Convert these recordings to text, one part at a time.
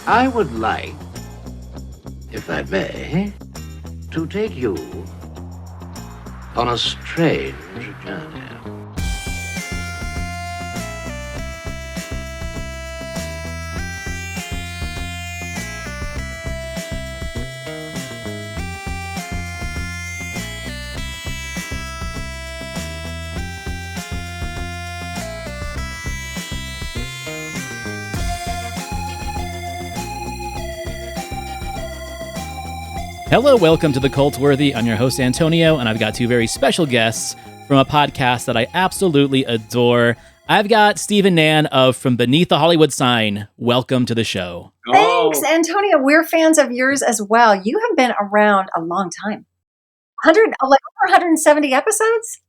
I would like, if I may, to take you on a strange journey. Hello, welcome to the Cultworthy. I'm your host, Antonio, and I've got two very special guests from a podcast that I absolutely adore. I've got Steve and Nan of From Beneath the Hollywood Sign. Welcome to the show. Thanks, Antonio. We're fans of yours as well. You have been around a long time. 170 episodes?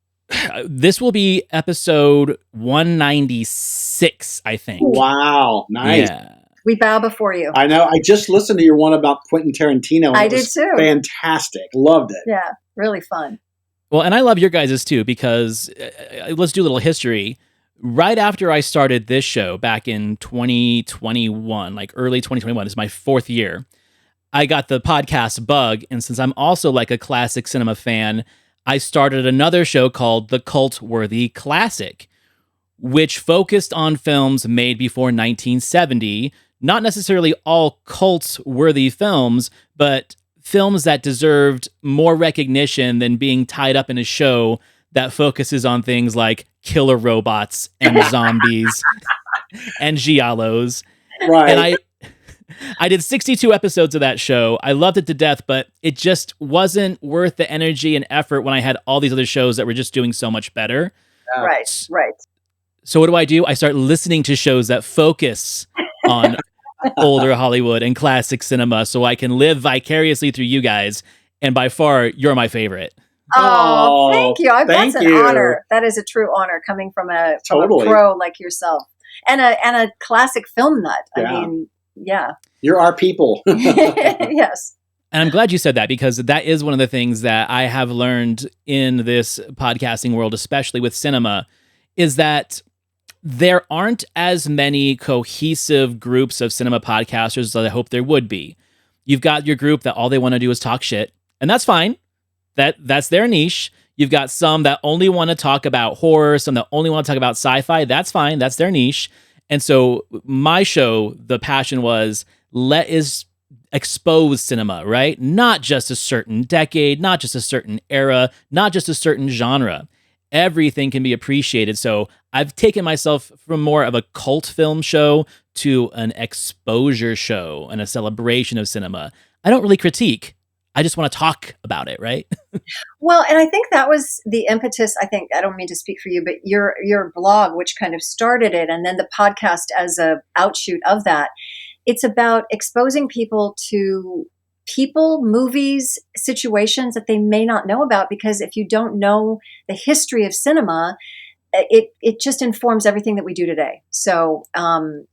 This will be episode 196, I think. Wow, nice. Yeah. We bow before you. I know. I just listened to your one about Quentin Tarantino. And I it did was too. Fantastic. Loved it. Yeah, really fun. Well, and I love your guys' too, because let's do a little history. Right after I started this show back in 2021, like early 2021, is my fourth year, I got the podcast bug. And since I'm also like a classic cinema fan, I started another show called The Cultworthy Classic, which focused on films made before 1970. Not necessarily all cult-worthy films, but films that deserved more recognition than being tied up in a show that focuses on things like killer robots and zombies and giallos. Right. And I did 62 episodes of that show. I loved it to death, but it just wasn't worth the energy and effort when I had all these other shows that were just doing so much better. Right. So what do? I start listening to shows that focus on older Hollywood and classic cinema so I can live vicariously through you guys. And by far, you're my favorite. Oh, thank you. That's thank an you. honor. That is a true honor coming from a Totally. pro like yourself. And a classic film nut. Yeah. I mean, yeah. You're our people. Yes. And I'm glad you said that, because that is one of the things that I have learned in this podcasting world, especially with cinema, is that there aren't as many cohesive groups of cinema podcasters as I hope there would be. You've got your group that all they want to do is talk shit, and that's fine. That's their niche. You've got some that only want to talk about horror, some that only want to talk about sci-fi. That's fine. That's their niche. And so my show, the passion was expose cinema, right? Not just a certain decade, not just a certain era, not just a certain genre. Everything can be appreciated. So I've taken myself from more of a cult film show to an exposure show and a celebration of cinema. I don't really critique. I just want to talk about it, right? Well, and I think that was the impetus. I don't mean to speak for you, but your blog, which kind of started it, and then the podcast as a outshoot of that. It's about exposing people to people, movies, situations that they may not know about, because if you don't know the history of cinema, it just informs everything that we do today. So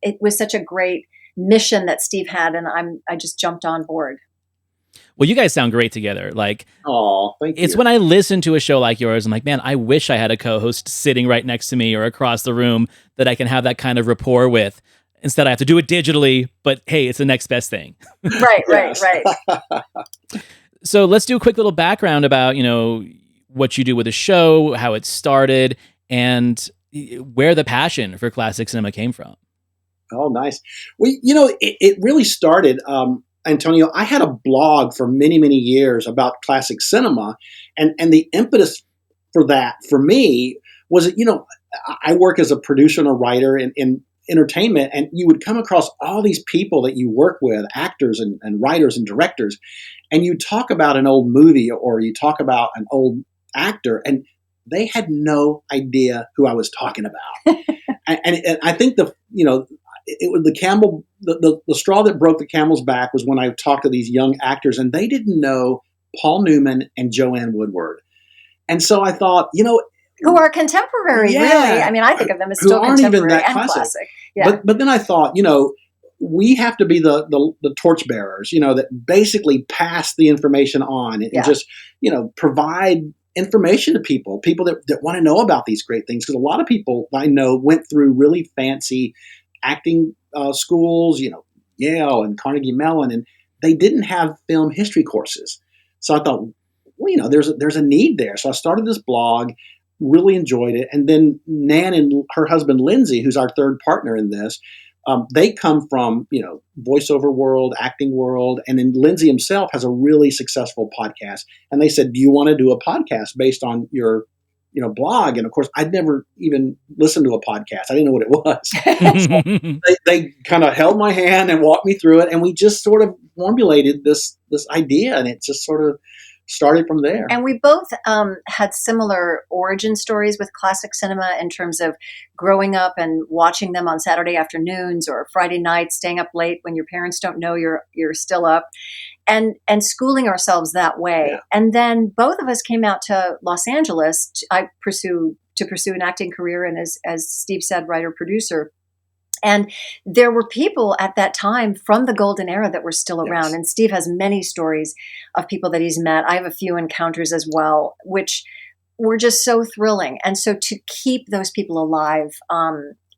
it was such a great mission that Steve had, and I just jumped on board. Well, you guys sound great together. Like, Oh, thank you. it's when I listen to a show like yours, I'm like, man, I wish I had a co-host sitting right next to me or across the room that I can have that kind of rapport with. Instead, I have to do it digitally, but hey, it's the next best thing. Right. So let's do a quick little background about, what you do with the show, how it started, and where the passion for classic cinema came from. Oh, nice. Well, it really started, Antonio. I had a blog for many, many years about classic cinema, and the impetus for that, for me, was that, I work as a producer and a writer in entertainment, and you would come across all these people that you work with, actors and writers and directors, and you talk about an old movie or you talk about an old actor, and they had no idea who I was talking about. and I think it was the straw that broke the camel's back was when I talked to these young actors, and they didn't know Paul Newman and Joanne Woodward. And so I thought, who are contemporary, Yeah. really. I mean, I think of them as Who still aren't even contemporary that and classic. classic. Yeah. But then I thought, we have to be the torchbearers, that basically pass the information on and just, provide information to people that want to know about these great things. Because a lot of people I know went through really fancy acting schools, Yale and Carnegie Mellon, and they didn't have film history courses. So I thought, well, there's a need there. So I started this blog, really enjoyed it. And then Nan and her husband, Lindsay, who's our third partner in this, they come from, voiceover world, acting world. And then Lindsay himself has a really successful podcast. And they said, do you want to do a podcast based on your, blog? And of course, I'd never even listened to a podcast. I didn't know what it was. So they kind of held my hand and walked me through it. And we just sort of formulated this idea, and it just sort of started from there. And we both had similar origin stories with classic cinema in terms of growing up and watching them on Saturday afternoons or Friday nights, staying up late when your parents don't know you're still up, and schooling ourselves that way. Yeah. And then both of us came out to Los Angeles to pursue an acting career, and as Steve said, writer producer. And there were people at that time from the golden era that were still around. Yes. And Steve has many stories of people that he's met. I have a few encounters as well, which were just so thrilling. And so to keep those people alive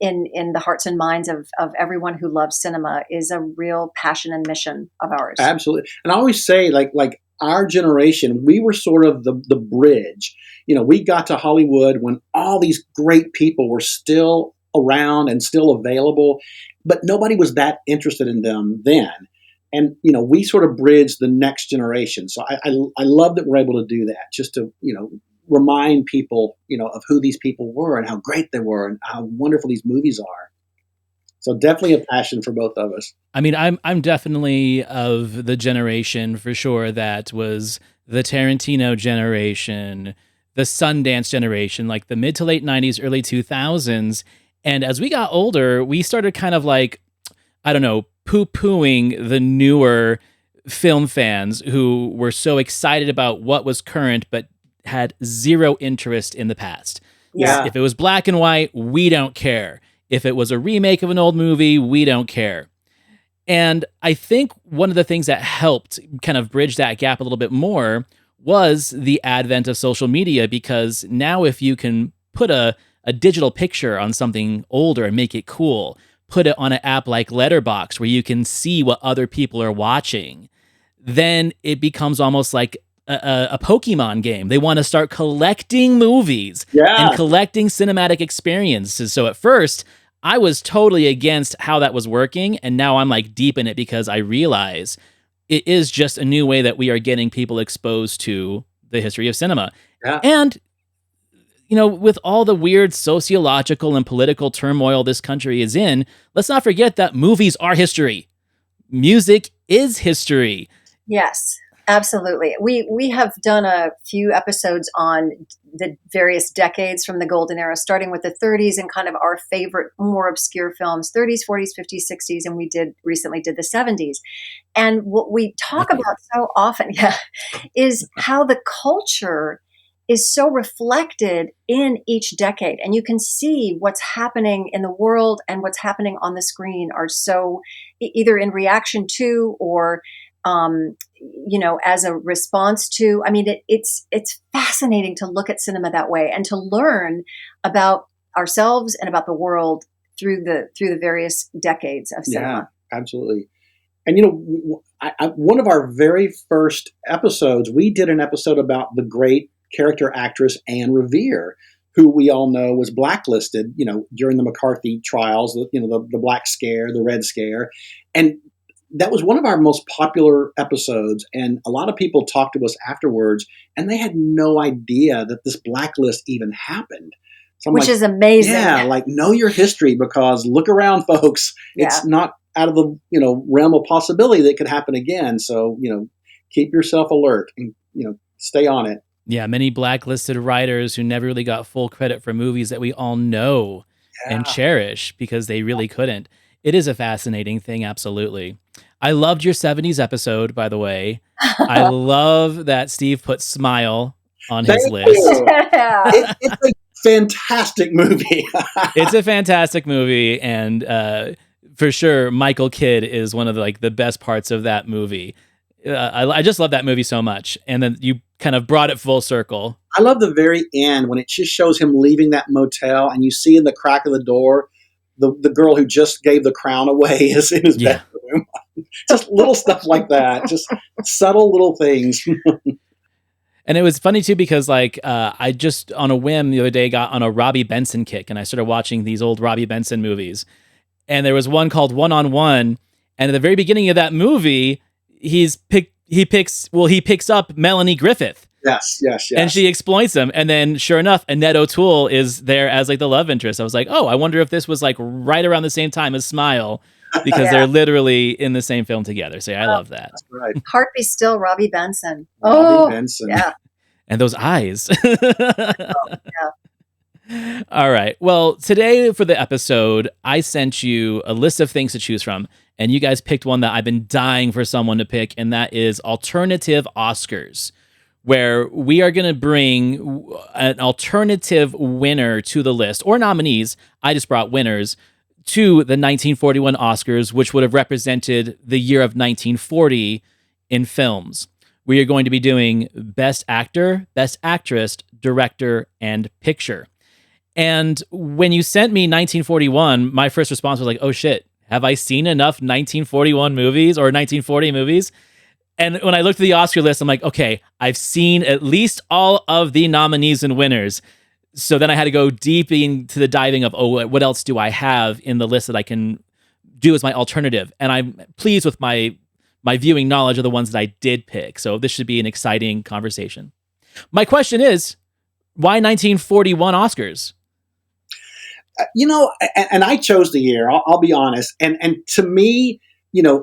in the hearts and minds of everyone who loves cinema is a real passion and mission of ours. Absolutely. And I always say, like our generation, we were sort of the bridge. We got to Hollywood when all these great people were still around and still available, but nobody was that interested in them then. And, we sort of bridged the next generation. So I love that we're able to do that, just to, remind people, of who these people were and how great they were and how wonderful these movies are. So definitely a passion for both of us. I mean, I'm definitely of the generation for sure that was the Tarantino generation, the Sundance generation, like the mid to late 90s, early 2000s. And as we got older, we started kind of like, I don't know, poo-pooing the newer film fans who were so excited about what was current, but had zero interest in the past. Yeah. If it was black and white, we don't care. If it was a remake of an old movie, we don't care. And I think one of the things that helped kind of bridge that gap a little bit more was the advent of social media, because now if you can put a digital picture on something older and make it cool, put it on an app like Letterboxd where you can see what other people are watching, then it becomes almost like a Pokemon game. They want to start collecting movies and collecting cinematic experiences. So at first, I was totally against how that was working, and now I'm like deep in it because I realize it is just a new way that we are getting people exposed to the history of cinema. Yeah. And with all the weird sociological and political turmoil this country is in, let's not forget that movies are history. Music is history. Yes, absolutely. We have done a few episodes on the various decades from the golden era, starting with the 30s and kind of our favorite, more obscure films, 30s, 40s, 50s, 60s, and we recently did the 70s. And what we talk about so often, is how the culture is so reflected in each decade. And you can see what's happening in the world and what's happening on the screen are so either in reaction to or, as a response to. I mean, it's fascinating to look at cinema that way and to learn about ourselves and about the world through the various decades of cinema. Yeah, absolutely. And, one of our very first episodes, we did an episode about the great character actress Anne Revere, who we all know was blacklisted, during the McCarthy trials, the Black Scare, the Red Scare. And that was one of our most popular episodes. And a lot of people talked to us afterwards, and they had no idea that this blacklist even happened. So which is amazing. Yeah, like know your history, because look around, folks. It's not out of the realm of possibility that it could happen again. So, keep yourself alert and, stay on it. Yeah, many blacklisted writers who never really got full credit for movies that we all know and cherish because they really couldn't. It is a fascinating thing, absolutely. I loved your 70s episode, by the way. I love that Steve put Smile on his list. It's a fantastic movie. It's a fantastic movie, and for sure, Michael Kidd is one of the best parts of that movie. I just love that movie so much. And then you kind of brought it full circle. I love the very end when it just shows him leaving that motel and you see in the crack of the door the girl who just gave the crown away is in his bedroom. Just little stuff like that. Just subtle little things. And it was funny too because like I just on a whim the other day got on a Robbie Benson kick and I started watching these old Robbie Benson movies. And there was one called One on One, and at the very beginning of that movie, he picks up Melanie Griffith. Yes. And she exploits him. And then sure enough, Annette O'Toole is there as like the love interest. I was like, oh, I wonder if this was like right around the same time as Smile, because they're literally in the same film together. So I love that. That's right. Heart Be Still, Robbie Benson. Robbie Benson. Yeah. And those eyes. Yeah. All right. Well, today for the episode, I sent you a list of things to choose from, and you guys picked one that I've been dying for someone to pick, and that is alternative Oscars, where we are going to bring an alternative winner to the list, or nominees. I just brought winners to the 1941 Oscars, which would have represented the year of 1940 in films. We are going to be doing Best Actor, Best Actress, Director, and Picture. And when you sent me 1941, my first response was like, oh shit, have I seen enough 1941 movies or 1940 movies? And when I looked at the Oscar list, I'm like, okay, I've seen at least all of the nominees and winners. So then I had to go deep into the diving of, oh, what else do I have in the list that I can do as my alternative? And I'm pleased with my viewing knowledge of the ones that I did pick. So this should be an exciting conversation. My question is, why 1941 Oscars? And I chose the year, I'll be honest. And to me,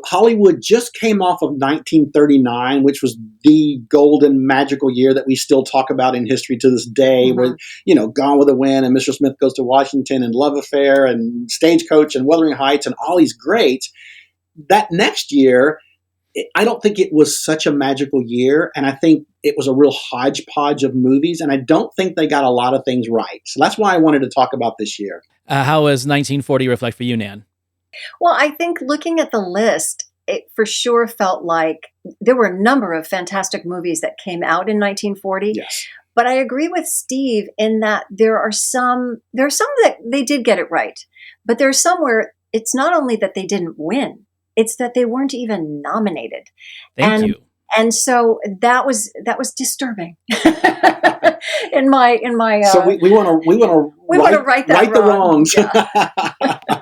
Hollywood just came off of 1939, which was the golden magical year that we still talk about in history to this day, where, Gone with the Wind and Mr. Smith Goes to Washington and Love Affair and Stagecoach and Wuthering Heights and all these greats. That next year, I don't think it was such a magical year, and I think it was a real hodgepodge of movies, and I don't think they got a lot of things right. So that's why I wanted to talk about this year. How does 1940 reflect for you, Nan? Well, I think looking at the list, it for sure felt like there were a number of fantastic movies that came out in 1940. Yes. But I agree with Steve in that there are some that they did get it right, but there's some where it's not only that they didn't win, it's that they weren't even nominated. Thank you. And so that was disturbing. in my So we want to right the wrongs. Yeah.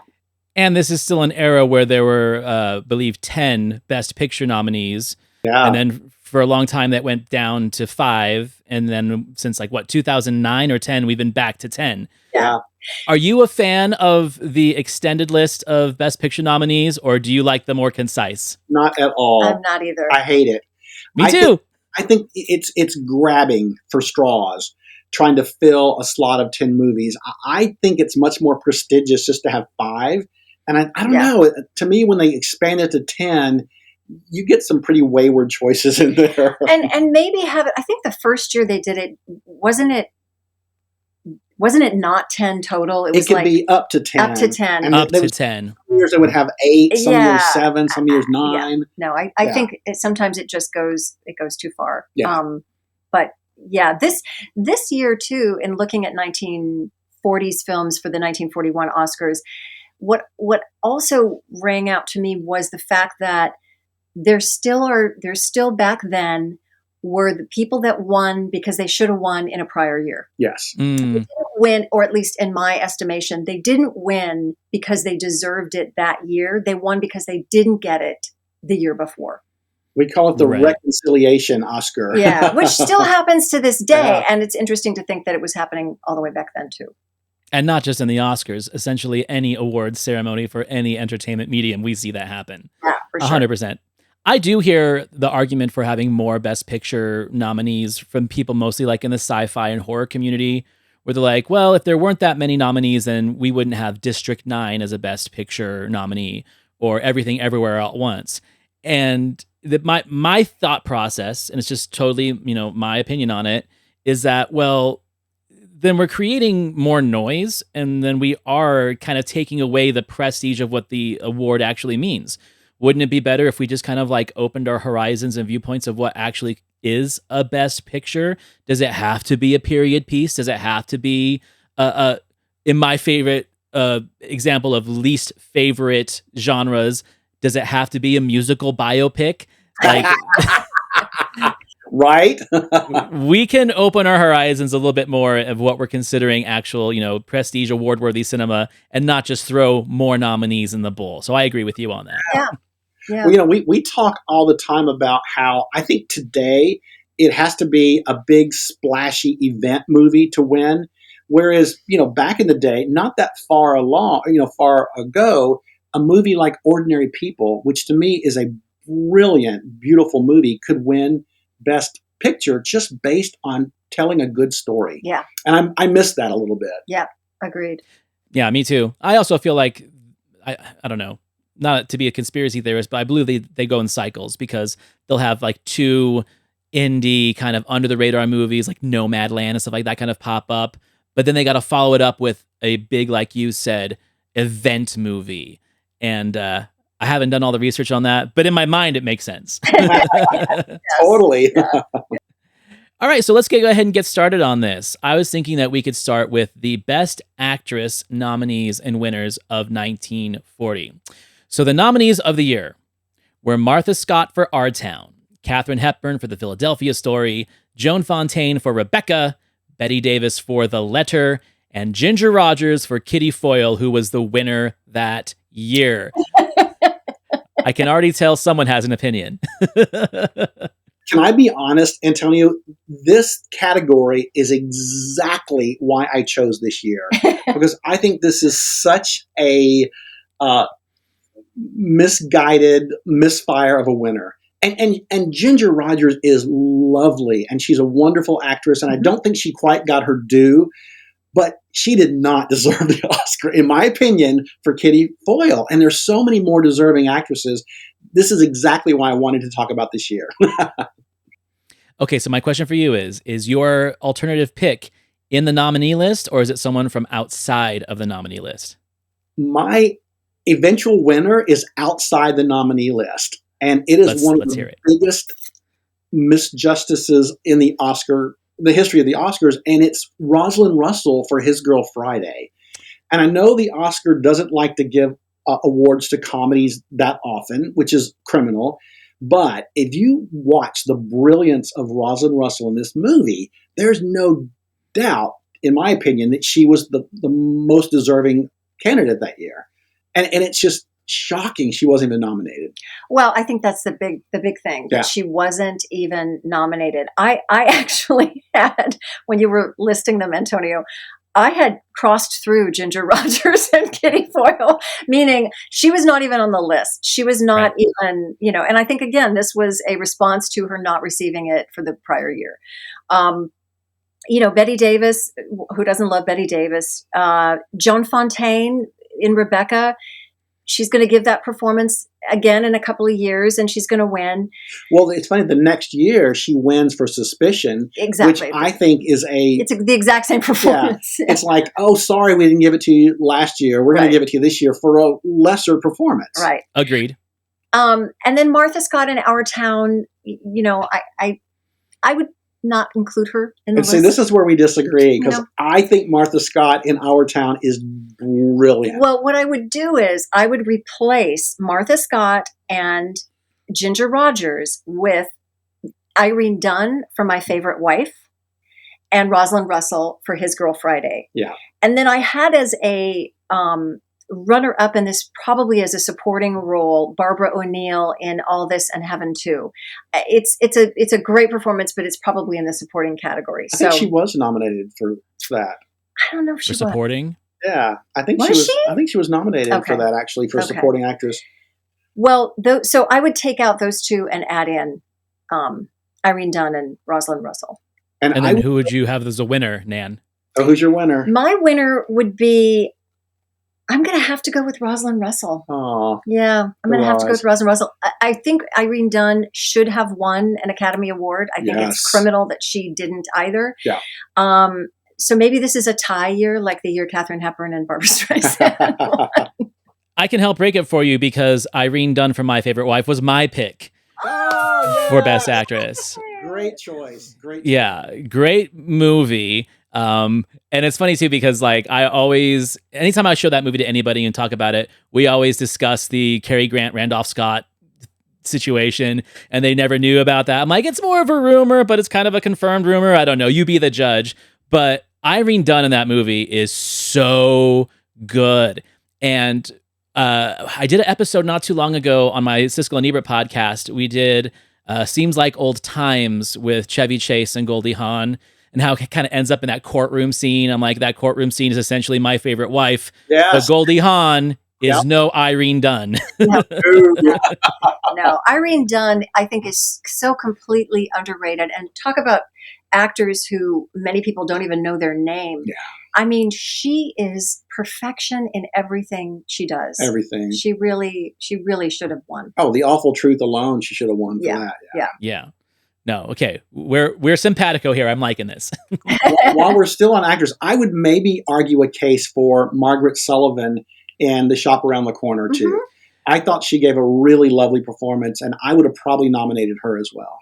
And this is still an era where there were, I believe, 10 Best Picture nominees. Yeah. And then for a long time that went down to 5. And then since 2009 or 10, we've been back to 10. Yeah. Are you a fan of the extended list of Best Picture nominees, or do you like the more concise? Not at all. I'm not either. I hate it. Me too. I think it's grabbing for straws, trying to fill a slot of 10 movies. I think it's much more prestigious just to have 5. And I don't know. To me, when they expand it to 10, you get some pretty wayward choices in there. And maybe have it. I think the first year they did it, wasn't it not 10 total? It could be up to 10. Up to 10. And up to 10. Some years it would have 8, some years 7, some years 9. Yeah. No, I think sometimes it just goes too far. Yeah. But yeah, this year too, in looking at 1940s films for the 1941 Oscars, what also rang out to me was the fact that there still back then were the people that won because they should have won in a prior year. Yes. They didn't win, or at least in my estimation, they didn't win because they deserved it that year. They won because they didn't get it the year before. We call it the reconciliation Oscar. Yeah, which still happens to this day. Yeah. And it's interesting to think that it was happening all the way back then too. And not just in the Oscars, essentially any awards ceremony for any entertainment medium, we see that happen. Yeah, for sure. 100%. I do hear the argument for having more Best Picture nominees from people mostly like in the sci-fi and horror community, where they're like, well, if there weren't that many nominees, then we wouldn't have District 9 as a Best Picture nominee or Everything Everywhere All at Once. And my thought process, and it's just totally, my opinion on it, is that, well, then we're creating more noise, and then we are kind of taking away the prestige of what the award actually means. Wouldn't it be better if we just kind of opened our horizons and viewpoints of what actually is a Best Picture? Does it have to be a period piece? Does it have to be in my favorite example of least favorite genres. Does it have to be a musical biopic? Like, right? we can open our horizons a little bit more of what we're considering actual, prestige award-worthy cinema, and not just throw more nominees in the bowl. So I agree with you on that. Yeah. Yeah. Well, we talk all the time about how I think today it has to be a big splashy event movie to win. Whereas, back in the day, not that far ago, a movie like Ordinary People, which to me is a brilliant, beautiful movie, could win Best Picture just based on telling a good story. Yeah. And I miss that a little bit. Yeah. Agreed. Yeah, me too. I also feel like, I don't know, not to be a conspiracy theorist, but I believe they go in cycles, because they'll have like two indie kind of under the radar movies like Nomadland and stuff like that kind of pop up. But then they got to follow it up with a big, like you said, event movie. And I haven't done all the research on that, but in my mind, it makes sense. Totally. Yeah. All right, so let's go ahead and get started on this. I was thinking that we could start with the Best Actress nominees and winners of 1940. So the nominees of the year were Martha Scott for Our Town, Katharine Hepburn for The Philadelphia Story, Joan Fontaine for Rebecca, Betty Davis for The Letter, and Ginger Rogers for Kitty Foyle, who was the winner that year. I can already tell someone has an opinion. Can I be honest, Antonio? This category is exactly why I chose this year, because I think this is such a misguided misfire of a winner. And Ginger Rogers is lovely, and she's a wonderful actress, and I don't think she quite got her due, but she did not deserve the Oscar, in my opinion, for Kitty Foyle. And there's so many more deserving actresses. This is exactly why I wanted to talk about this year. Okay, so my question for you is your alternative pick in the nominee list, or is it someone from outside of the nominee list? My eventual winner is outside the nominee list, and it is one of the biggest misjustices in the history of the Oscars, and it's Rosalind Russell for His Girl Friday. And I know the Oscar doesn't like to give awards to comedies that often, which is criminal. But if you watch the brilliance of Rosalind Russell in this movie, there's no doubt, in my opinion, that she was the most deserving candidate that year. And it's just shocking she wasn't even nominated. Well, I think that's the big thing, that she wasn't even nominated. I actually had, when you were listing them, Antonio, I had crossed through Ginger Rogers and Kitty Foyle, meaning she was not even on the list. She was not even, and I think, again, this was a response to her not receiving it for the prior year. Betty Davis, who doesn't love Betty Davis? Joan Fontaine in Rebecca, she's going to give that performance again in a couple of years, and she's going to win. Well, it's funny. The next year, she wins for Suspicion, exactly, which I think is it's the exact same performance. Yeah. It's like, oh, sorry, we didn't give it to you last year. We're going to give it to you this year for a lesser performance. Right. Agreed. And then Martha Scott in Our Town. I would not include her in the list. See, this is where we disagree, because I think Martha Scott in Our Town is brilliant. Well, what I would do is I would replace Martha Scott and Ginger Rogers with Irene Dunne for My Favorite Wife and Rosalind Russell for His Girl Friday. Yeah. And then I had as a runner-up in this, probably as a supporting role, Barbara O'Neill in All This and Heaven Too. It's a great performance, but it's probably in the supporting category. I think she was nominated for that. I don't know if she was. Supporting? Yeah, I think she was. I think she was nominated for that, actually, for supporting actress. Well, so I would take out those two and add in Irene Dunne and Rosalind Russell. And then who would you have as a winner, Nan? Oh, who's your winner? My winner would be, I'm going to have to go with Rosalind Russell. Oh, yeah, I'm going to have to go with Rosalind Russell. I think Irene Dunne should have won an Academy Award. I think it's criminal that she didn't either. Yeah. So maybe this is a tie year, like the year Katharine Hepburn and Barbra Streisand won. I can help break it for you, because Irene Dunne for My Favorite Wife was my pick for Best Actress. Great choice. Yeah, great movie. And it's funny too because like I always, anytime I show that movie to anybody and talk about it, we always discuss the Cary Grant, Randolph Scott situation, and they never knew about that. I'm like, it's more of a rumor, but it's kind of a confirmed rumor. I don't know. You be the judge. But Irene Dunn in that movie is so good. And I did an episode not too long ago on my Siskel and Ebert podcast. We did Seems Like Old Times with Chevy Chase and Goldie Hawn, and how it kind of ends up in that courtroom scene. I'm like, that courtroom scene is essentially My Favorite Wife. Yes. But Goldie Hawn is no Irene Dunn. No, Irene Dunn, I think, is so completely underrated. And talk about actors who many people don't even know their name. Yeah. I mean, she is perfection in everything she does. Everything. She really should have won. Oh, The Awful Truth alone, she should have won for that. Yeah. No, okay. We're simpatico here. I'm liking this. While we're still on actors, I would maybe argue a case for Margaret Sullivan in The Shop Around the Corner, too. Mm-hmm. I thought she gave a really lovely performance, and I would have probably nominated her as well.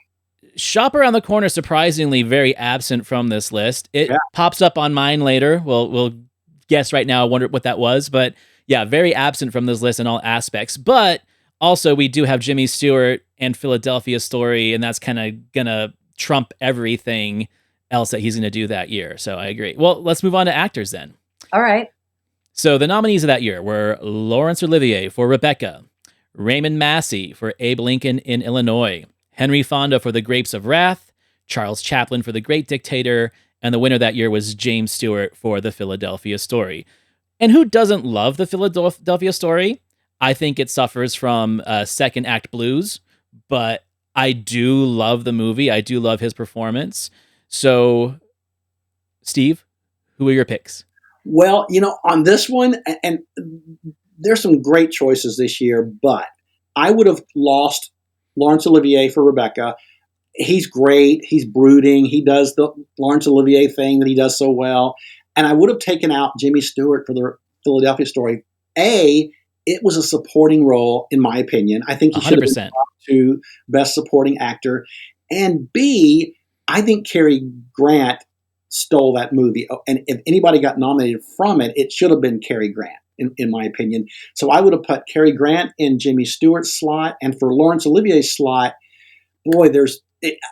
Shop Around the Corner, surprisingly very absent from this list. It pops up on mine later. We'll guess right now. I wonder what that was. But yeah, very absent from this list in all aspects. But also, we do have Jimmy Stewart and Philadelphia Story, and that's kind of going to trump everything else that he's going to do that year. So I agree. Well, let's move on to actors then. All right. So the nominees of that year were Laurence Olivier for Rebecca, Raymond Massey for Abe Lincoln in Illinois, Henry Fonda for The Grapes of Wrath, Charles Chaplin for The Great Dictator, and the winner that year was James Stewart for The Philadelphia Story. And who doesn't love The Philadelphia Story? I think it suffers from second act blues, but I do love the movie. I do love his performance. So, Steve, who are your picks? Well, on this one, and there's some great choices this year, but I would have lost Laurence Olivier for Rebecca. He's great. He's brooding. He does the Laurence Olivier thing that he does so well. And I would have taken out Jimmy Stewart for The Philadelphia Story. It was a supporting role, in my opinion. I think he should have been brought to Best Supporting Actor. And B, I think Cary Grant stole that movie. And if anybody got nominated from it, it should have been Cary Grant, in my opinion. So I would have put Cary Grant in Jimmy Stewart's slot. And for Laurence Olivier's slot, boy,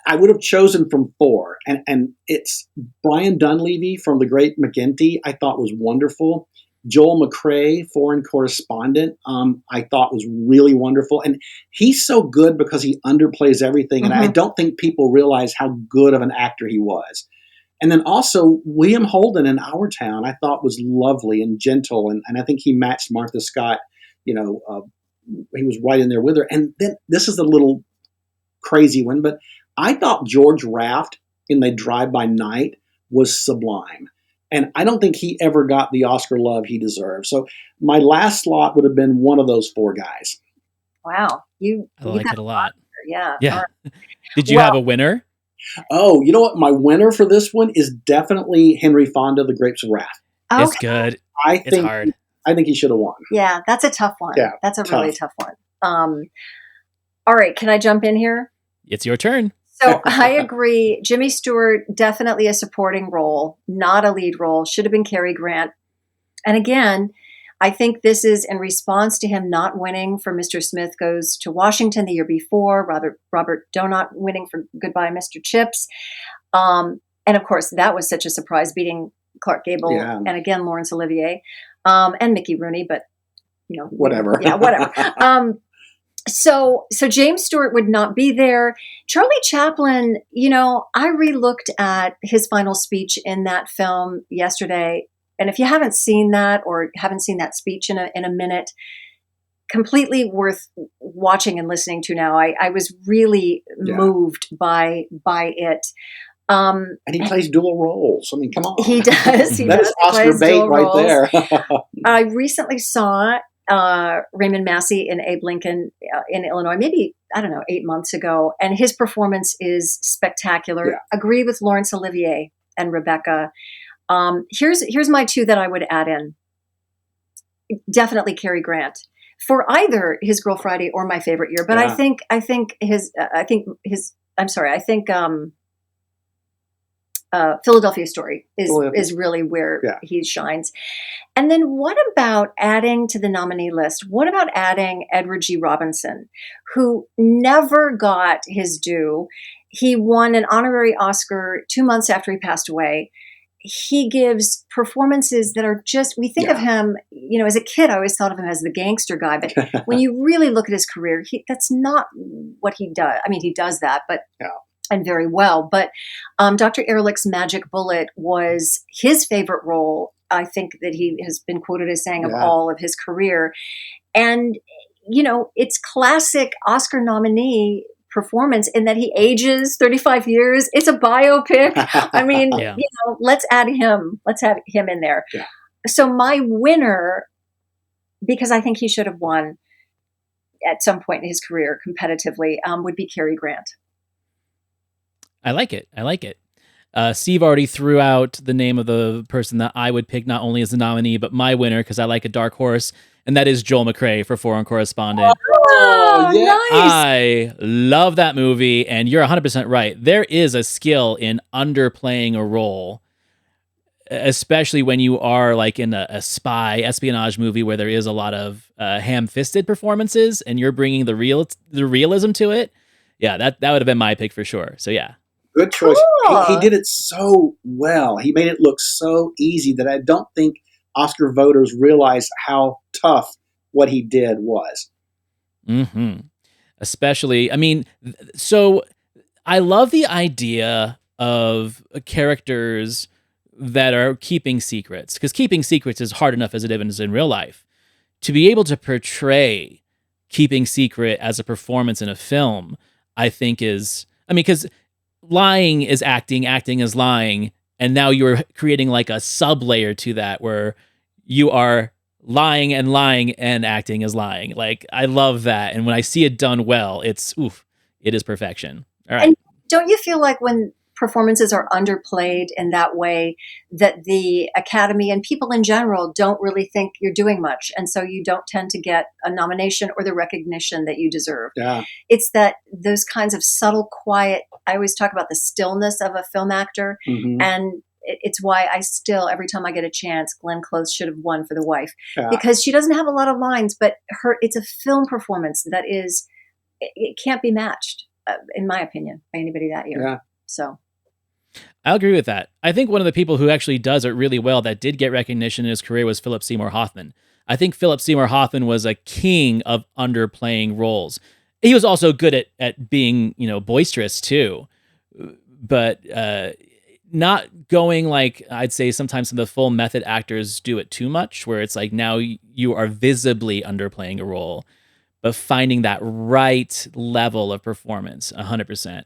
I would have chosen from four. And it's Brian Dunleavy from The Great McGinty, I thought was wonderful. Joel McCrea, Foreign Correspondent, I thought was really wonderful. And he's so good because he underplays everything. And I don't think people realize how good of an actor he was. And then also William Holden in Our Town, I thought was lovely and gentle. And I think he matched Martha Scott. He was right in there with her. And then this is a little crazy one, but I thought George Raft in They Drive By Night was sublime. And I don't think he ever got the Oscar love he deserved. So my last slot would have been one of those four guys. Wow. I like it a lot. Yeah. Right. Did you have a winner? Oh, you know what? My winner for this one is definitely Henry Fonda, The Grapes of Wrath. Okay. It's good. It's hard. I think he should have won. Yeah, that's a tough one. Yeah, that's a really tough one. All right, can I jump in here? It's your turn. So I agree. Jimmy Stewart, definitely a supporting role, not a lead role. Should have been Cary Grant. And again, I think this is in response to him not winning for Mr. Smith Goes to Washington the year before, Robert Donat winning for Goodbye, Mr. Chips. And of course, that was such a surprise, beating Clark Gable and again, Laurence Olivier and Mickey Rooney, but whatever. Yeah, whatever. So James Stewart would not be there. Charlie Chaplin, I re-looked at his final speech in that film yesterday. And if you haven't seen that or haven't seen that speech in a minute, completely worth watching and listening to now. I was really moved by it. And he plays dual roles. I mean, come on. He does. That's Oscar bait right there. I recently saw Raymond Massey in Abe Lincoln in Illinois, maybe, 8 months ago. And his performance is spectacular. Yeah. Agree with Laurence Olivier and Rebecca. Here's my two that I would add in. Definitely Cary Grant for either His Girl Friday or My Favorite Year. But I think Philadelphia Story Philadelphia. is really where Yeah. he shines. And then what about adding to the nominee list? What about adding Edward G. Robinson, who never got his due? He won an honorary Oscar 2 months after he passed away. He gives performances that are just, we think of him, you know, as a kid, I always thought of him as the gangster guy. But when you really look at his career, that's not what he does. I mean, he does that, but and very well. But Dr. Ehrlich's Magic Bullet was his favorite role, I think, that he has been quoted as saying, of all of his career. And, you know, it's classic Oscar nominee performance in that he ages 35 years. It's a biopic. I mean, you know, let's add him. Let's have him in there. Yeah. So my winner, because I think he should have won at some point in his career competitively, would be Cary Grant. I like it. I like it. Steve already threw out the name of the person that I would pick not only as the nominee, but my winner, because I like a dark horse, and that is Joel McCrea for Foreign Correspondent. Oh, yeah. Nice. I love that movie, and you're 100% right. There is a skill in underplaying a role, especially when you are like in a spy espionage movie where there is a lot of ham-fisted performances, and you're bringing the realism to it. Yeah, that would have been my pick for sure. So yeah. Good choice. Cool. He did it so well. He made it look so easy that I don't think Oscar voters realize how tough what he did was. Mm-hmm. Especially, I mean, so I love the idea of characters that are keeping secrets, because keeping secrets is hard enough as it is in real life. To be able to portray keeping secret as a performance in a film, I think is, I mean, because lying is acting, acting is lying, and now you're creating like a sub-layer to that where you are lying and acting as lying. Like, I love that, and when I see it done well, it is perfection. All right. And don't you feel like when performances are underplayed in that way, that the Academy and people in general don't really think you're doing much, and so you don't tend to get a nomination or the recognition that you deserve? Yeah. It's that those kinds of subtle, quiet, I always talk about the stillness of a film actor, and it's why I still, every time I get a chance, Glenn Close should have won for The Wife, because she doesn't have a lot of lines, but it's a film performance that is, it can't be matched, in my opinion, by anybody that year. Yeah. So I'll agree with that. I think one of the people who actually does it really well that did get recognition in his career was Philip Seymour Hoffman. I think Philip Seymour Hoffman was a king of underplaying roles. He was also good at being, you know, boisterous too, but not going like, I'd say sometimes some of the full method actors do it too much, where it's like now you are visibly underplaying a role, but finding that right level of performance, 100%.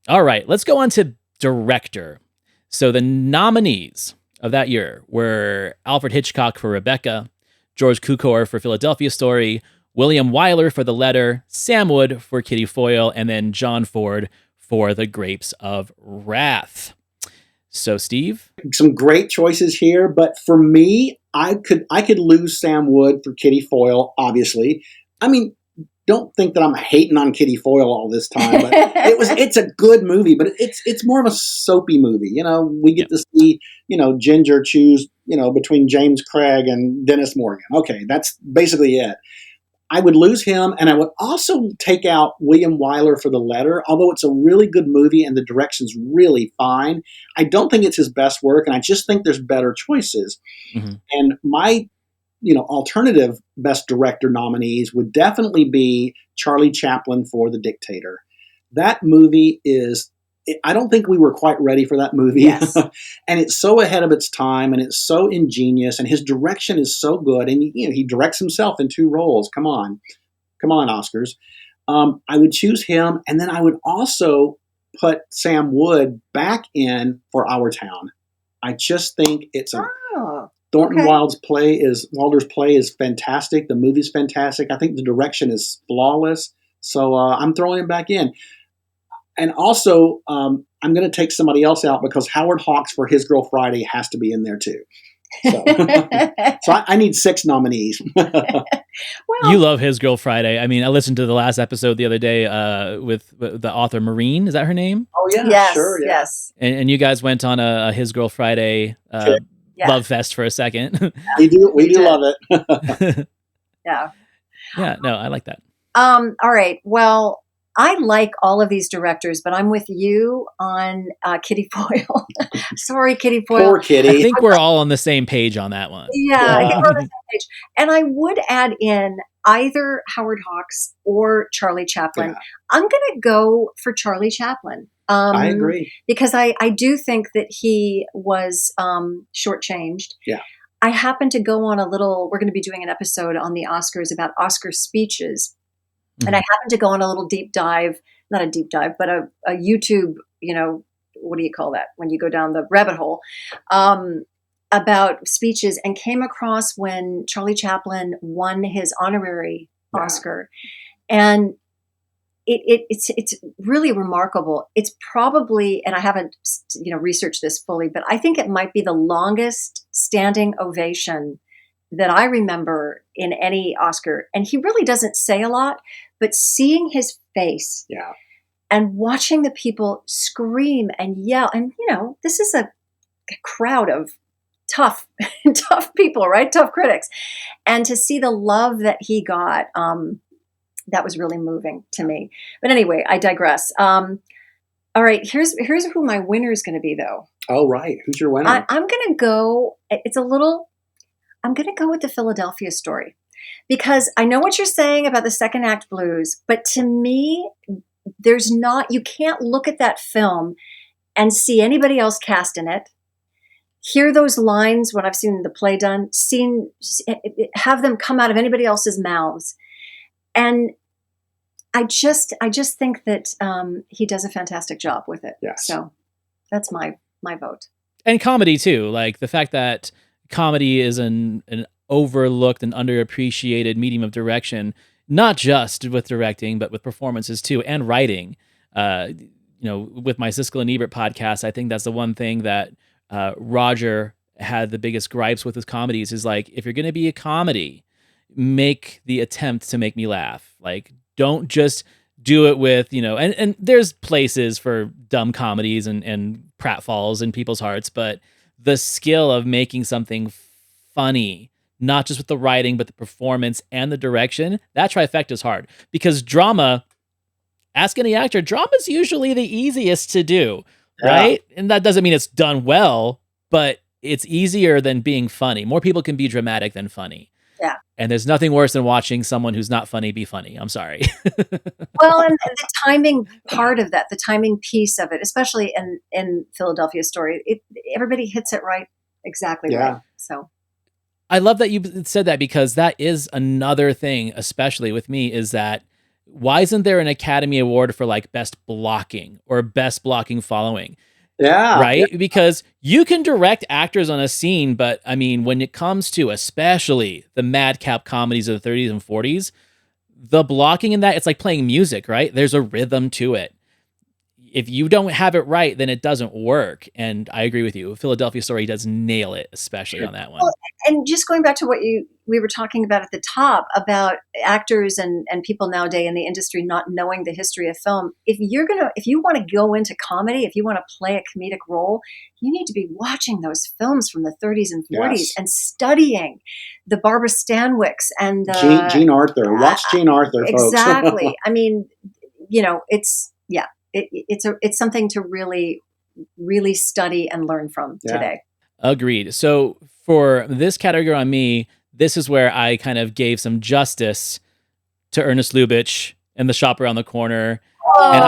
All right, let's go on to director. So the nominees of that year were Alfred Hitchcock for Rebecca, George Cukor for Philadelphia Story, William Wyler for The Letter, Sam Wood for Kitty Foyle, and then John Ford for The Grapes of Wrath. So, Steve? Some great choices here, but for me, I could lose Sam Wood for Kitty Foyle, obviously. I mean, don't think that I'm hating on Kitty Foyle all this time, but it's a good movie, but it's more of a soapy movie. You know, we get to see, you know, Ginger choose, you know, between James Craig and Dennis Morgan. Okay, that's basically it. I would lose him, and I would also take out William Wyler for The Letter, although it's a really good movie and the direction's really fine. I don't think it's his best work, and I just think there's better choices. Mm-hmm. And my, you know, alternative best director nominees would definitely be Charlie Chaplin for The Dictator. That movie is, I don't think we were quite ready for that movie. Yes. And it's so ahead of its time, and it's so ingenious, and his direction is so good. And, you know, he directs himself in 2 roles. Come on, Oscars. I would choose him. And then I would also put Sam Wood back in for Our Town. I just think it's Thornton Wilder's play is fantastic. The movie's fantastic. I think the direction is flawless. So I'm throwing him back in. And also, I'm going to take somebody else out because Howard Hawks for His Girl Friday has to be in there too. So, I need 6 nominees. Well, You love His Girl Friday. I mean, I listened to the last episode the other day with the author Maureen. Is that her name? Oh yeah, yes, sure, yeah. yes, And you guys went on a His Girl Friday Sure. yeah, love fest for a second. We do We did. love it. yeah. Yeah, no, I like that. All right. Well, I like all of these directors, but I'm with you on Kitty Foyle. Sorry, Kitty Foyle. Poor Kitty. I think we're all on the same page on that one. Yeah, I think Yeah. we're on the same page. And I would add in either Howard Hawks or Charlie Chaplin. Yeah. I'm going to go for Charlie Chaplin. I agree. Because I do think that he was shortchanged. Yeah. I happened to go on we're going to be doing an episode on the Oscars about Oscar speeches. And I happened to go on a little deep dive, not a deep dive, but a YouTube, what do you call that? When you go down the rabbit hole, about speeches, and came across when Charlie Chaplin won his honorary Oscar. And it's really remarkable. It's probably, and I haven't, researched this fully, but I think it might be the longest standing ovation that I remember in any Oscar. And he really doesn't say a lot, but seeing his face and watching the people scream and yell, and this is a crowd of tough people, right? Tough critics. And to see the love that he got, that was really moving to me. But anyway, I digress. All right, here's who my winner is going to be, though. Oh, right. Who's your winner? I'm going to go. I'm going to go with the Philadelphia Story, because I know what you're saying about the second act blues, but to me, you can't look at that film and see anybody else cast in it, hear those lines when I've seen the play done, have them come out of anybody else's mouths. And I just think that he does a fantastic job with it. Yes. So that's my vote. And comedy too, like the fact that comedy is an overlooked and underappreciated medium of direction, not just with directing, but with performances too, and writing. With my Siskel and Ebert podcast, I think that's the one thing that Roger had the biggest gripes with his comedies is like, if you're going to be a comedy, make the attempt to make me laugh. Like, don't just do it with, and there's places for dumb comedies and pratfalls in people's hearts, but the skill of making something funny, not just with the writing, but the performance and the direction, that trifecta is hard. Because drama, ask any actor, drama is usually the easiest to do, right? And that doesn't mean it's done well, but it's easier than being funny. More people can be dramatic than funny. Yeah. And there's nothing worse than watching someone who's not funny be funny. I'm sorry. Well, and the timing part of that, the timing piece of it, especially in Philadelphia Story, everybody hits it right, exactly right. So I love that you said that, because that is another thing, especially with me, is that why isn't there an Academy Award for like best blocking or best blocking following? Yeah. Right? Yeah. Because you can direct actors on a scene, but I mean, when it comes to especially the madcap comedies of the 30s and 40s, the blocking in that, it's like playing music, right? There's a rhythm to it. If you don't have it right, then it doesn't work. And I agree with you. Philadelphia Story does nail it, especially on that one. Well, and just going back to what we were talking about at the top about actors and people nowadays in the industry not knowing the history of film. If you want to go into comedy, if you want to play a comedic role, you need to be watching those films from the 30s and 40s and studying the Barbara Stanwicks and Jean Arthur. Watch Jean Arthur, folks. Exactly. I mean, it's something to really, really study and learn from today. Agreed. So for this category on me, this is where I kind of gave some justice to Ernest Lubitsch and The Shop Around the Corner. Oh. And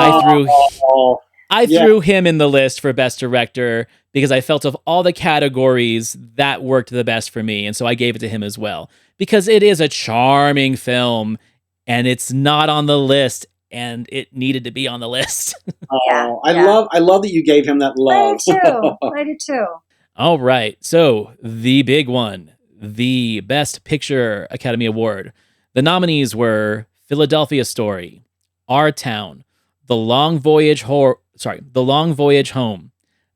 I threw him in the list for best director because I felt of all the categories that worked the best for me. And so I gave it to him as well, because it is a charming film and it's not on the list, and it needed to be on the list. I love that you gave him that love. I do too. All right. So the big one, the Best Picture Academy Award. The nominees were Philadelphia Story, Our Town, The Long Voyage Home,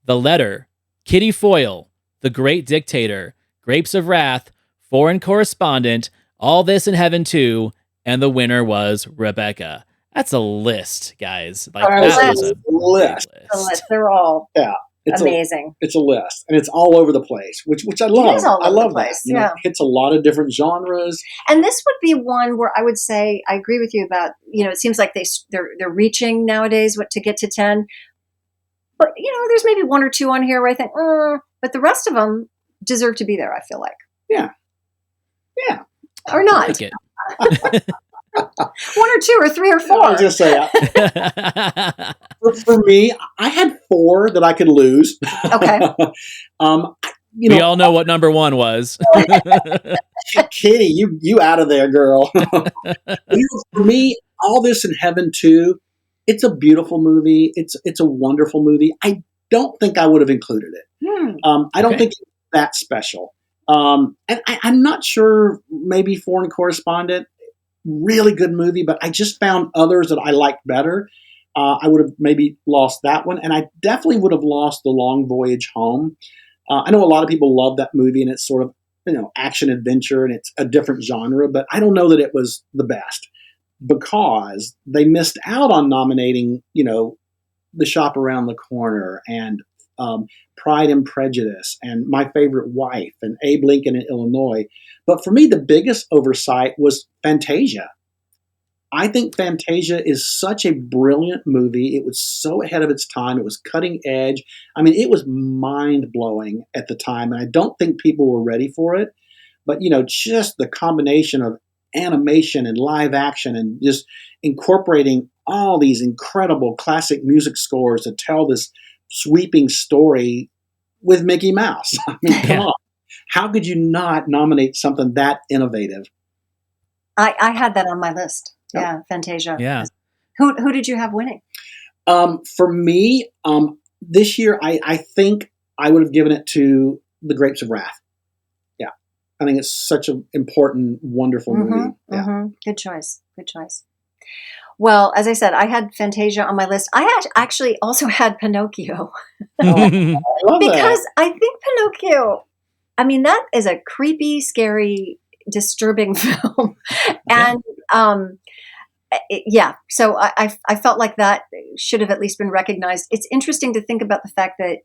The Letter, Kitty Foyle, The Great Dictator, Grapes of Wrath, Foreign Correspondent, All This in Heaven 2, and the winner was Rebecca. That's a list, guys. Like, that was a list. big list. They're all It's amazing. It's a list, and it's all over the place, which I love. It is all I over love the that. place, You know, it hits a lot of different genres. And this would be one where I would say I agree with you about, it seems like they're reaching nowadays to get to 10. But there's maybe one or two on here where I think, but the rest of them deserve to be there, I feel like. Yeah. Or not. Like it. 1 or 2 or 3 or 4. I was going to say, for me, I had 4 that I could lose. Okay. We all know what number 1 was. Kitty, you out of there, girl. For me, All This in Heaven 2, it's a beautiful movie. It's a wonderful movie. I don't think I would have included it. I don't think it's that special. And I'm not sure, maybe Foreign Correspondent, really good movie, but I just found others that I liked better. I would have maybe lost that one, and I definitely would have lost The Long Voyage Home. I know a lot of people love that movie, and it's sort of action adventure, and it's a different genre, but I don't know that it was the best because they missed out on nominating, The Shop Around the Corner and Pride and Prejudice and My Favorite Wife and Abe Lincoln in Illinois. But for me, the biggest oversight was Fantasia. I think Fantasia is such a brilliant movie. It was so ahead of its time. It was cutting edge. I mean, it was mind-blowing at the time, and I don't think people were ready for it. But, just the combination of animation and live action and just incorporating all these incredible classic music scores to tell this sweeping story with Mickey Mouse. I mean, come on. How could you not nominate something that innovative? I had that on my list. Yeah, Fantasia. Yeah. Who did you have winning? For me, this year, I think I would have given it to The Grapes of Wrath. Yeah. I think it's such an important, wonderful movie. Yeah. Mm-hmm. Good choice. Well, as I said, I had Fantasia on my list. I had actually also had Pinocchio. I love because that. I think Pinocchio, I mean, that is a creepy, scary, disturbing film. And so I felt like that should have at least been recognized. It's interesting to think about the fact that,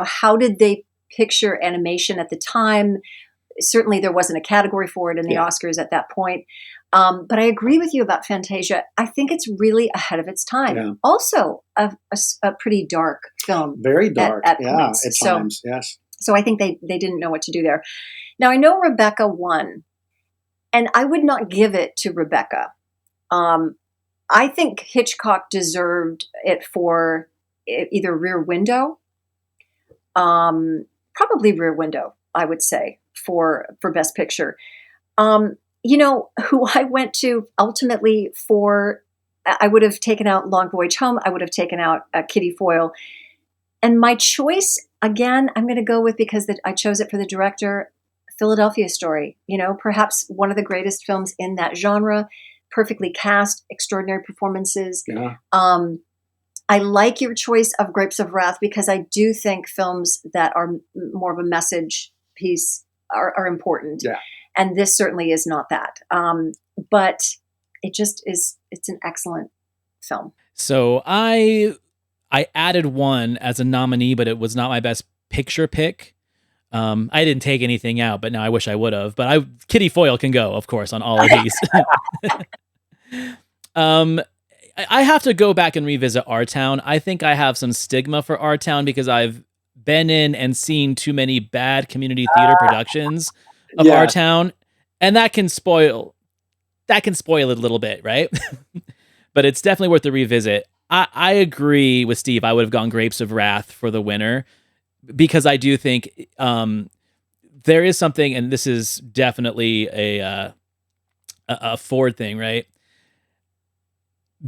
how did they picture animation at the time? Certainly there wasn't a category for it in the Oscars at that point. But I agree with you about Fantasia. I think it's really ahead of its time. Yeah. Also, a pretty dark film. Very dark. At points. At times, yes. So I think they didn't know what to do there. Now, I know Rebecca won, and I would not give it to Rebecca. I think Hitchcock deserved it for either Rear Window, probably Rear Window, I would say, for Best Picture. Who I went to ultimately for, I would have taken out Long Voyage Home. I would have taken out Kitty Foyle. And my choice, again, I'm going to go with, because I chose it for the director, Philadelphia Story. Perhaps one of the greatest films in that genre, perfectly cast, extraordinary performances. Yeah. I like your choice of Grapes of Wrath because I do think films that are more of a message piece are important. Yeah. And this certainly is not that. But it just is, it's an excellent film. So I added one as a nominee, but it was not my best picture pick. I didn't take anything out, but now I wish I would have. But Kitty Foyle can go, of course, on all of these. I have to go back and revisit Our Town. I think I have some stigma for Our Town because I've been in and seen too many bad community theater productions of Our Town, and that can spoil it a little bit, right? But it's definitely worth the revisit. I agree with Steve. I would have gone Grapes of Wrath for the winner because I do think there is something, and this is definitely a Ford thing, right?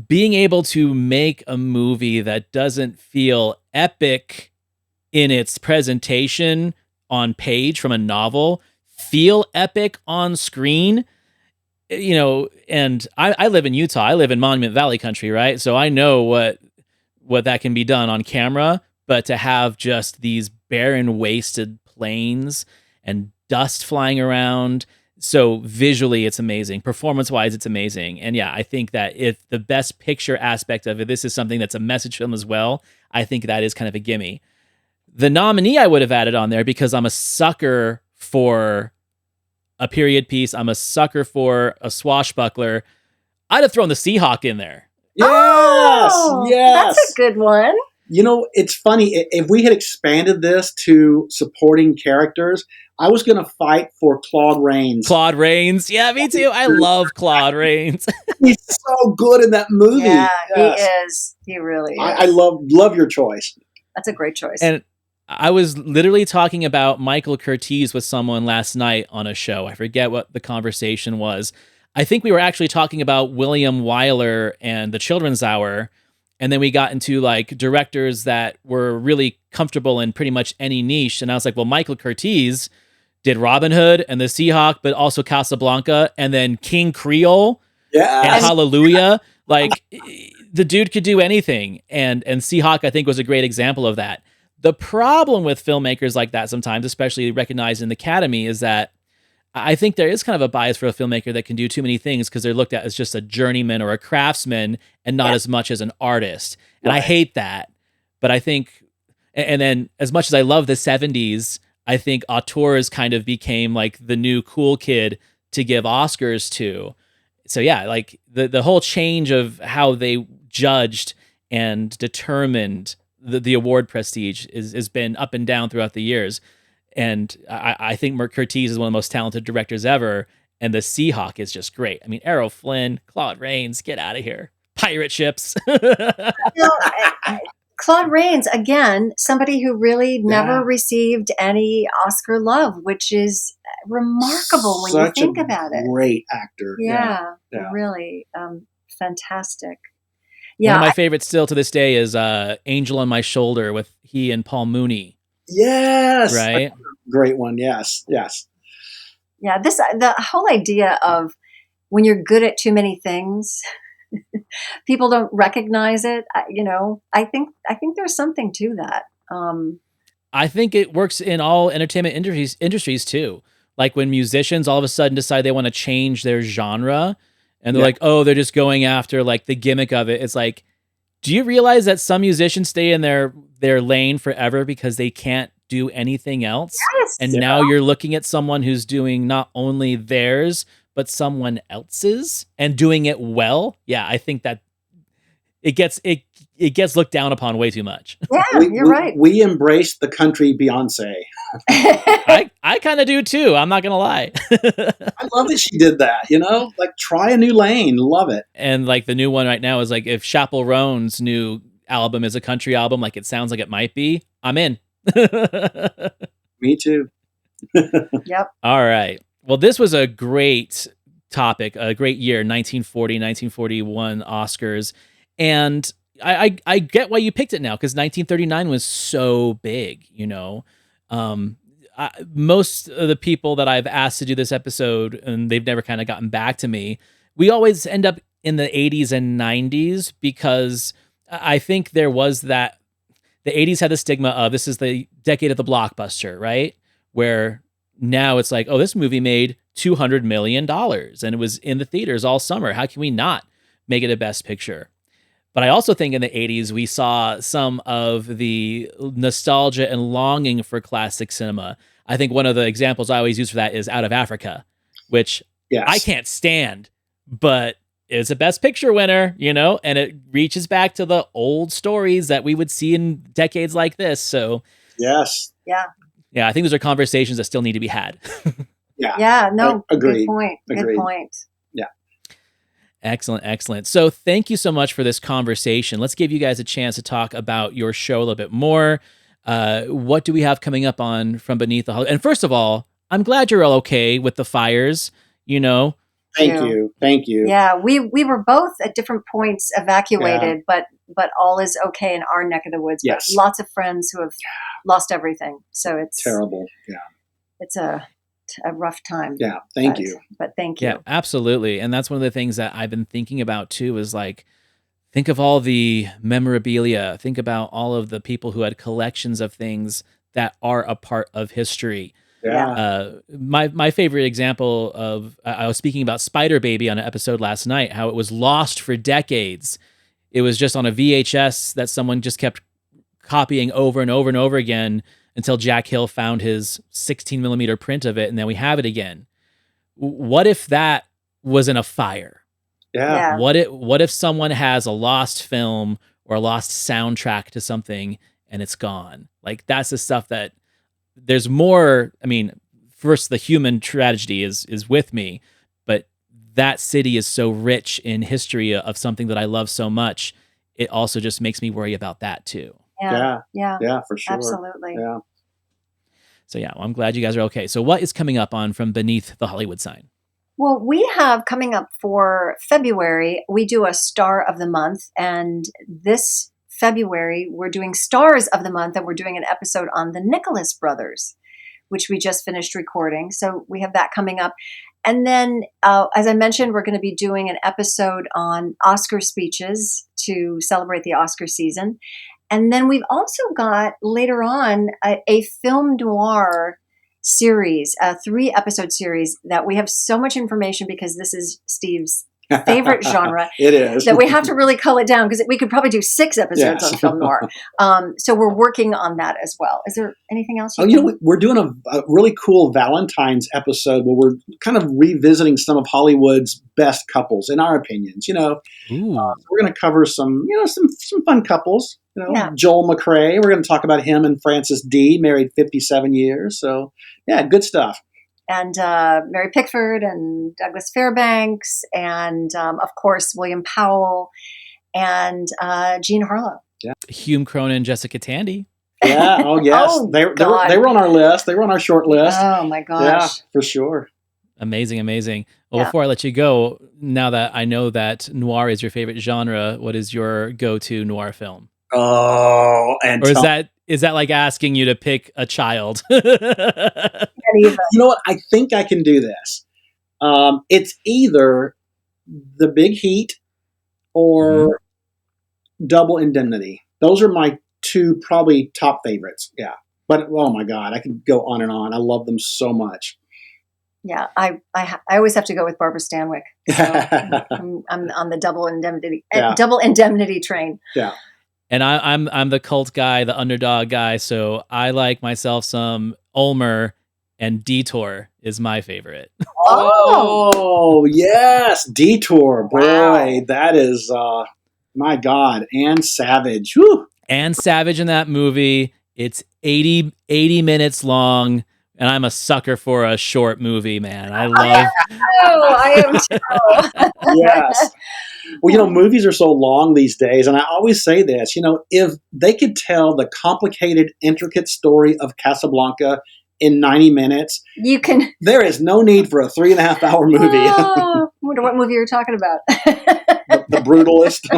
Being able to make a movie that doesn't feel epic in its presentation on page from a novel, feel epic on screen, and I live in Utah. I live in Monument Valley country, right? So I know what that can be done on camera, but to have just these barren, wasted plains and dust flying around. So visually, it's amazing. Performance-wise, it's amazing. And yeah, I think that if the best picture aspect of it, this is something that's a message film as well, I think that is kind of a gimme. The nominee I would have added on there because I'm a sucker for a period piece. I'm a sucker for a swashbuckler. I'd have thrown the Seahawk in there. Yes, yes. That's a good one. You know, it's funny. If we had expanded this to supporting characters, I was going to fight for Claude Rains. Claude Rains. Yeah, me too. I love Claude Rains. He's so good in that movie. Yeah, Yes. he is. He really is. I love your choice. That's a great choice. And I was literally talking about Michael Curtiz with someone last night on a show. I forget what the conversation was. I think we were actually talking about William Wyler and The Children's Hour. And then we got into like directors that were really comfortable in pretty much any niche. And I was like, well, Michael Curtiz did Robin Hood and The Seahawk, but also Casablanca and then King Creole and Hallelujah. Like the dude could do anything. And Seahawk, I think, was a great example of that. The problem with filmmakers like that sometimes, especially recognized in the Academy, is that I think there is kind of a bias for a filmmaker that can do too many things because they're looked at as just a journeyman or a craftsman and not as much as an artist. And I hate that. But I think, and then as much as I love the 70s, I think auteurs kind of became like the new cool kid to give Oscars to. So yeah, like the whole change of how they judged and determined the award prestige has been up and down throughout the years. And I think Curtiz is one of the most talented directors ever. And the Seahawk is just great. I mean, Errol Flynn, Claude Rains, get out of here. Pirate ships. Claude Rains, again, somebody who really never received any Oscar love, which is remarkable when you think about it. Great actor. Yeah. Really fantastic. Yeah, one of my favorites still to this day is Angel on My Shoulder with he and Paul Mooney. Yes. Right? Great one. Yes. Yes. Yeah, the whole idea of when you're good at too many things, people don't recognize it. I think there's something to that. I think it works in all entertainment industries too. Like when musicians all of a sudden decide they want to change their genre and they're like, oh, they're just going after like the gimmick of it. It's like, do you realize that some musicians stay in their lane forever because they can't do anything else? Yes. And now you're looking at someone who's doing not only theirs, but someone else's and doing it well. Yeah, I think that it gets looked down upon way too much. Yeah, you're right. We embrace the country Beyonce. I kind of do too. I'm not going to lie. I love that she did that, like try a new lane. Love it. And like the new one right now is like if Chappell Roan's new album is a country album, like it sounds like it might be, I'm in. Me too. Yep. All right. Well, this was a great topic, a great year, 1940, 1941 Oscars. And I get why you picked it now because 1939 was so big, most of the people that I've asked to do this episode, and they've never kind of gotten back to me, we always end up in the 80s and 90s because I think there was that, the 80s had the stigma of this is the decade of the blockbuster, right? Where now it's like, oh, this movie made $200 million and it was in the theaters all summer. How can we not make it a best picture? But I also think in the 80s, we saw some of the nostalgia and longing for classic cinema. I think one of the examples I always use for that is Out of Africa, which I can't stand, but it's a best picture winner, and it reaches back to the old stories that we would see in decades like this. So yes. Yeah, I think those are conversations that still need to be had. Yeah, no, agreed. Good point. Good point. Yeah. Excellent. So thank you so much for this conversation. Let's give you guys a chance to talk about your show a little bit more. What do we have coming up on From Beneath the Hollywood? And first of all, I'm glad you're all okay with the fires, Thank you. Yeah, we were both at different points evacuated, but all is okay in our neck of the woods. Yes. But lots of friends who have lost everything. So it's terrible. Yeah. It's a rough time. Yeah. Thank you. But thank you. Yeah, absolutely. And that's one of the things that I've been thinking about too, is like, think of all the memorabilia. Think about all of the people who had collections of things that are a part of history. My favorite example of I was speaking about Spider Baby on an episode last night, how it was lost for decades. It was just on a VHS that someone just kept copying over and over and over again until Jack Hill found his 16 millimeter print of it, and then we have it again. What if that was in a fire? Yeah. What if someone has a lost film or a lost soundtrack to something and it's gone? Like, that's the stuff that there's more. I mean, first, the human tragedy is with me, but that city is so rich in history of something that I love so much. It also just makes me worry about that too. Yeah, for sure. absolutely. Yeah. So yeah, well, I'm glad you guys are okay. So what is coming up on From Beneath the Hollywood Sign? Well, we have coming up for February, we do a Star of the Month. And this February, we're doing Stars of the Month, and we're doing an episode on the Nicholas brothers, which we just finished recording. So we have that coming up. And then, as I mentioned, we're going to be doing an episode on Oscar speeches to celebrate the Oscar season. And then we've also got later on a film noir series, a 3-episode series that we have so much information because this is Steve's favorite genre. It is. That we have to really cull it down because we could probably do 6 episodes on film noir. So we're working on that as well. Is there anything else? We're doing a really cool Valentine's episode where we're kind of revisiting some of Hollywood's best couples, in our opinions. So we're going to cover some fun couples. Joel McCrea. We're going to talk about him and Frances D, married 57 years. So yeah, good stuff. And Mary Pickford and Douglas Fairbanks and, of course, William Powell and Jean Harlow. Yeah. Hume Cronin, Jessica Tandy. Yeah. Oh, yes. They were on our list. They were on our short list. Oh, my gosh. Yeah, for sure. Amazing. Well, before I let you go, now that I know that noir is your favorite genre, what is your go-to noir film? Oh, and or is that like asking you to pick a child? You know what? I think I can do this. It's either The Big Heat or Double Indemnity. Those are my 2 probably top favorites. Yeah. But oh my God, I could go on and on. I love them so much. Yeah, I always have to go with Barbara Stanwyck. So I'm on the Double Indemnity train. Yeah. And I'm the cult guy, the underdog guy. So I like myself some Ulmer, and Detour is my favorite. Oh yes, Detour. Boy, wow. That is my God. Anne Savage. Whew. Anne Savage in that movie. It's 80 minutes long. And I'm a sucker for a short movie, man. I am too. Yes. Well, movies are so long these days, and I always say this, if they could tell the complicated, intricate story of Casablanca in 90 minutes, there is no need for a 3.5-hour movie. I wonder what movie you're talking about. The Brutalist.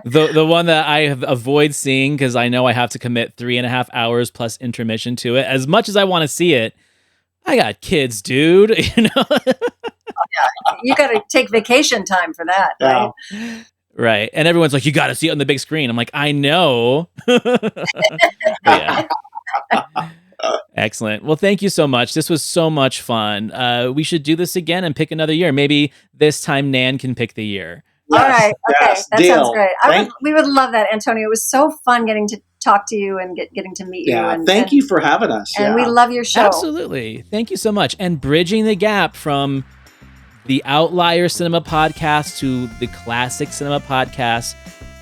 the one that I avoid seeing because I know I have to commit 3.5 hours plus intermission to it. As much as I want to see it, I got kids, dude. You got to take vacation time for that, right? Yeah. Right. And everyone's like, you got to see it on the big screen. I'm like, I know. Yeah. Excellent. Well, thank you so much. This was so much fun. We should do this again and pick another year. Maybe this time Nan can pick the year. Yes, all right. Okay. Yes, that deal. Sounds great. We would love that, Antonio. It was so fun getting to talk to you and getting to meet you. Yeah. Thank you for having us. And we love your show. Absolutely. Thank you so much. And bridging the gap from the Outlier Cinema Podcast to the Classic Cinema Podcast.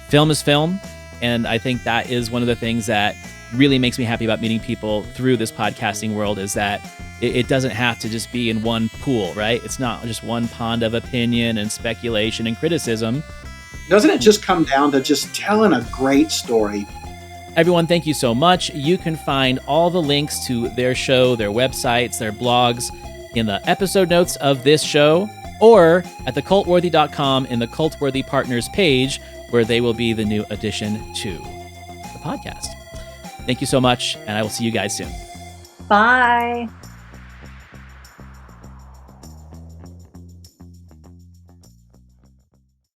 Film is film. And I think that is one of the things that really makes me happy about meeting people through this podcasting world is that it doesn't have to just be in one pool, right? It's not just one pond of opinion and speculation and criticism. Doesn't it just come down to just telling a great story? Everyone, thank you so much. You can find all the links to their show, their websites, their blogs in the episode notes of this show or at thecultworthy.com in the Cultworthy Partners page where they will be the new addition to the podcast. Thank you so much, and I will see you guys soon. Bye.